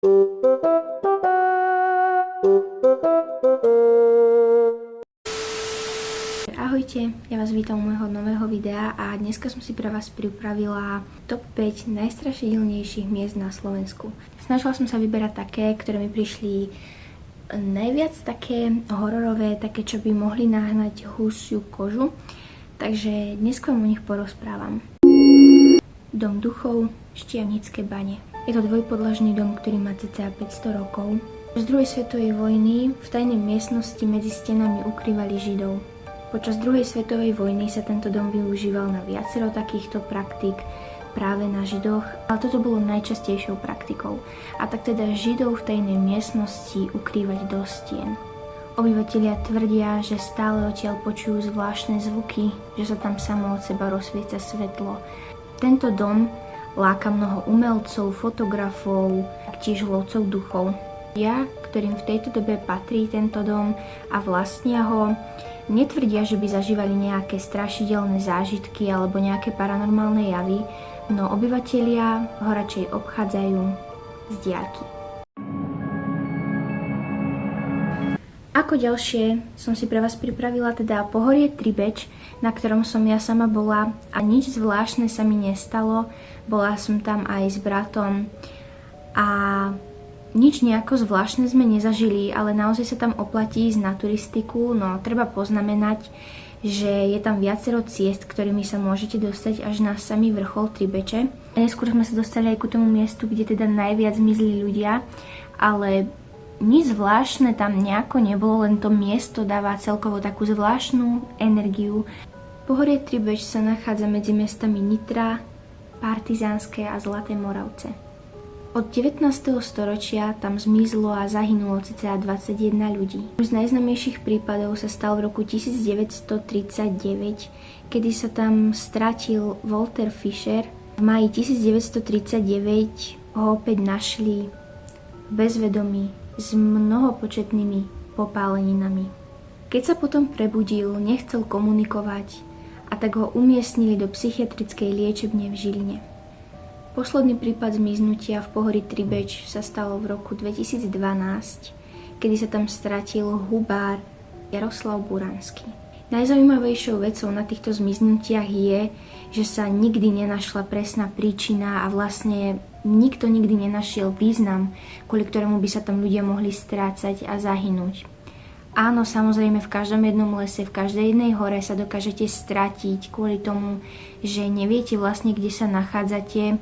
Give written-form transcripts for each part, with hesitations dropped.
Ahojte, ja vás vítam u môjho nového videa a dneska som si pre vás pripravila top 5 najstrašidelnejších miest na Slovensku. Snažila som sa vyberať také, ktoré mi prišli najviac také hororové, také, čo by mohli nahnať husiu kožu. Takže dnes vám o nich porozprávam. Dom duchov, Štiavnické bane. Je to dvojpodlažný dom, ktorý má cca 500 rokov. Z druhej svetovej vojny v tajnej miestnosti medzi stenami ukrývali Židov. Počas druhej svetovej vojny sa tento dom využíval na viacero takýchto praktík práve na Židoch, ale toto bolo najčastejšou praktikou. A tak teda Židov v tajnej miestnosti ukrývať do stien. Obyvatelia tvrdia, že stále odtiaľ počujú zvláštne zvuky, že sa tam samo od seba rozsvieca svetlo. Tento dom láka mnoho umelcov, fotografov, tiež lovcov duchov. Ja, ktorým v tejto dobe patrí tento dom a vlastnia ho, netvrdia, že by zažívali nejaké strašidelné zážitky alebo nejaké paranormálne javy, no obyvatelia ho radšej obchádzajú z diaľky. Ako ďalšie som si pre vás pripravila teda pohorie Tribeč, na ktorom som ja sama bola a nič zvláštne sa mi nestalo. Bola som tam aj s bratom a nič nejako zvláštne sme nezažili, ale naozaj sa tam oplatí ísť na turistiku, no treba poznamenať, že je tam viacero ciest, ktorými sa môžete dostať až na samý vrchol Tribeče. Neskôr sme sa dostali aj ku tomu miestu, kde teda najviac zmizli ľudia, ale nič zvláštne tam nejako nebolo, len to miesto dáva celkovo takú zvláštnu energiu. Pohorie Tribeč sa nachádza medzi mestami Nitra, Partizánske a Zlaté Moravce. Od 19. storočia tam zmizlo a zahynulo cca 21 ľudí. Z najznámejších prípadov sa stal v roku 1939, kedy sa tam stratil Walter Fischer. V máji 1939 ho opäť našli bezvedomý s mnohopočetnými popáleninami. Keď sa potom prebudil, nechcel komunikovať a tak ho umiestnili do psychiatrickej liečebne v Žiline. Posledný prípad zmiznutia v pohorí Tribeč sa stalo v roku 2012, kedy sa tam stratil hubár Jaroslav Buranský. Najzaujímavejšou vecou na týchto zmiznutiach je, že sa nikdy nenašla presná príčina a vlastne nikto nikdy nenašiel význam, kvôli ktorému by sa tam ľudia mohli strácať a zahynúť. Áno, samozrejme v každom jednom lese, v každej jednej hore sa dokážete stratiť kvôli tomu, že neviete vlastne, kde sa nachádzate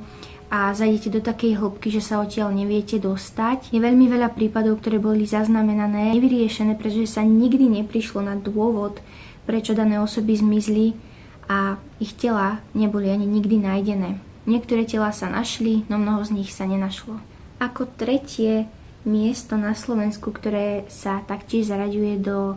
a zajdete do takej hĺbky, že sa odtiaľ neviete dostať. Je veľmi veľa prípadov, ktoré boli zaznamenané, nevyriešené, pretože sa nikdy neprišlo na dôvod, prečo dané osoby zmizli a ich tela neboli ani nikdy nájdené. Niektoré tela sa našli, no mnoho z nich sa nenašlo. Ako tretie miesto na Slovensku, ktoré sa taktiež zaraďuje do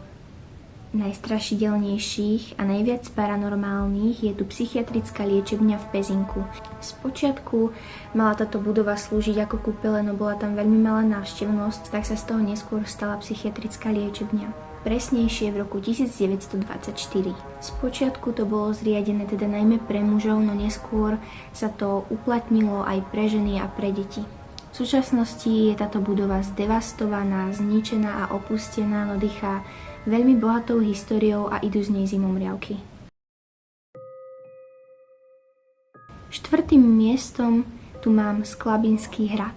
najstrašidelnejších a najviac paranormálnych, je tu psychiatrická liečebňa v Pezinku. Spočiatku mala táto budova slúžiť ako kúpeľ, no bola tam veľmi malá návštevnosť, tak sa z toho neskôr stala psychiatrická liečebňa. Presnejšie v roku 1924. Spočiatku to bolo zriadené teda najmä pre mužov, no neskôr sa to uplatnilo aj pre ženy a pre deti. V súčasnosti je táto budova zdevastovaná, zničená a opustená, no dýchá veľmi bohatou históriou a idú z nej zimomriavky. Štvrtým miestom tu mám Sklabinský hrad.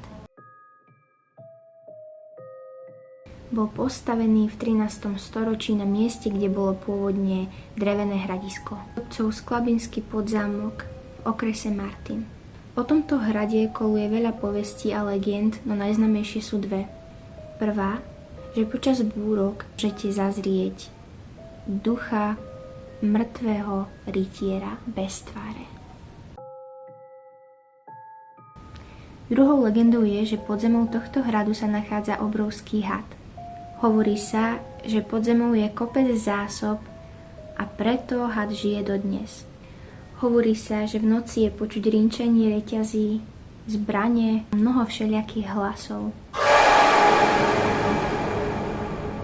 Bol postavený v 13. storočí na mieste, kde bolo pôvodne drevené hradisko. Obcov Sklabinský podzámok v okrese Martin. O tomto hrade koluje veľa povestí a legend, no najznámejšie sú dve. Prvá, že počas búrok môžete zazrieť ducha mŕtvého rytiera bez tváre. Druhou legendou je, že pod zemou tohto hradu sa nachádza obrovský had. Hovorí sa, že pod zemou je kopec zásob a preto had žije dodnes. Hovorí sa, že v noci je počuť rinčanie reťazí, zbrane a mnoho všelijakých hlasov.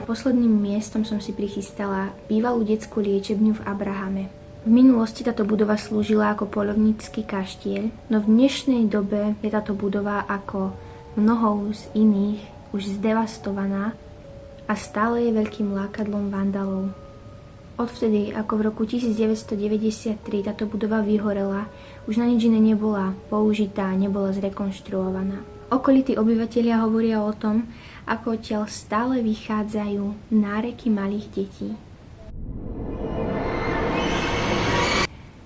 Posledným miestom som si prichystala bývalú detskú liečebňu v Abrahame. V minulosti táto budova slúžila ako poľovnícky kaštieľ, no v dnešnej dobe je táto budova ako mnohou z iných už zdevastovaná a stále je veľkým lákadlom vandalov. Odvtedy, ako v roku 1993 táto budova vyhorela, už na nič iné nebola použitá, nebola zrekonštruovaná. Okolití obyvatelia hovoria o tom, ako odtiaľ stále vychádzajú náreky malých detí.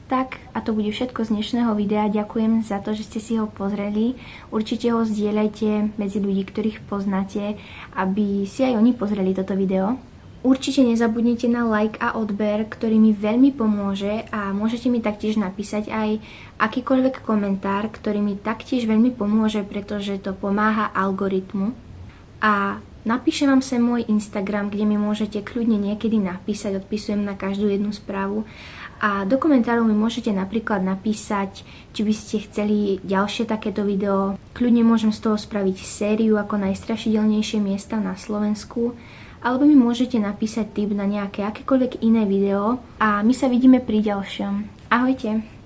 Tak, a to bude všetko z dnešného videa. Ďakujem za to, že ste si ho pozreli. Určite ho zdieľajte medzi ľudí, ktorých poznáte, aby si aj oni pozreli toto video. Určite nezabudnite na like a odber, ktorý mi veľmi pomôže, a môžete mi taktiež napísať aj akýkoľvek komentár, ktorý mi taktiež veľmi pomôže, pretože to pomáha algoritmu. A napíšem vám sem môj Instagram, kde mi môžete kľudne niekedy napísať, odpisujem na každú jednu správu. A do komentárov mi môžete napríklad napísať, či by ste chceli ďalšie takéto video. Kľudne môžem z toho spraviť sériu ako najstrašidelnejšie miesta na Slovensku. Alebo mi môžete napísať tip na nejaké akékoľvek iné video. A my sa vidíme pri ďalšom. Ahojte!